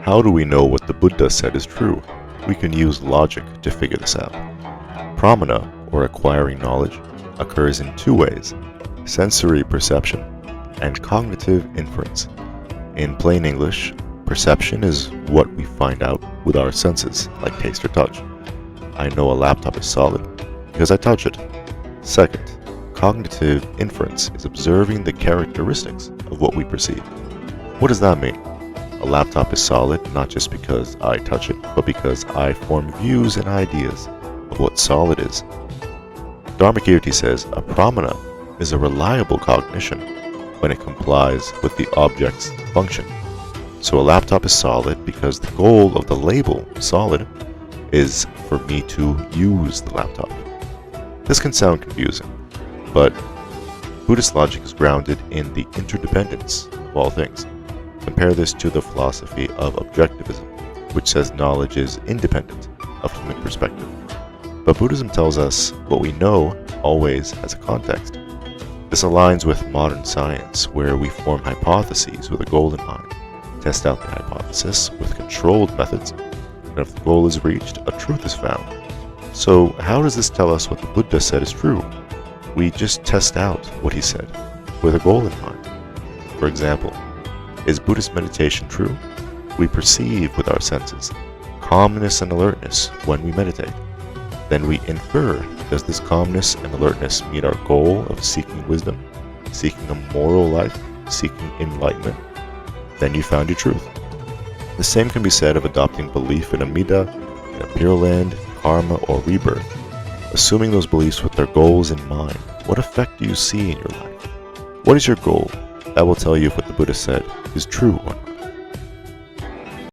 How do we know what the Buddha said is true? We can use logic to figure this out. Pramana, or acquiring knowledge, occurs in two ways: sensory perception and cognitive inference. In plain English, perception is what we find out with our senses, like taste or touch. I know a laptop is solid because I touch it. Second, cognitive inference is observing the characteristics of what we perceive. What does that mean? A laptop is solid not just because I touch it, but because I form views and ideas of what solid is. Dharmakirti says a pramana is a reliable cognition when it complies with the object's function. So a laptop is solid because the goal of the label solid is for me to use the laptop. This can sound confusing, but Buddhist logic is grounded in the interdependence of all things. Compare this to the philosophy of objectivism, which says knowledge is independent of human perspective. But Buddhism tells us what we know always has a context. This aligns with modern science, where we form hypotheses with a goal in mind, test out the hypothesis with controlled methods, and if the goal is reached, a truth is found. So how does this tell us what the Buddha said is true? We just test out what he said, with a goal in mind. For example, is Buddhist meditation true? We perceive with our senses calmness and alertness when we meditate. Then we infer, does this calmness and alertness meet our goal of seeking wisdom, seeking a moral life, seeking enlightenment? Then you found your truth. The same can be said of adopting belief in Amida, in a Pure Land, karma, or rebirth. Assuming those beliefs with their goals in mind, what effect do you see in your life? What is your goal? That will tell you if what the Buddha said is true or not.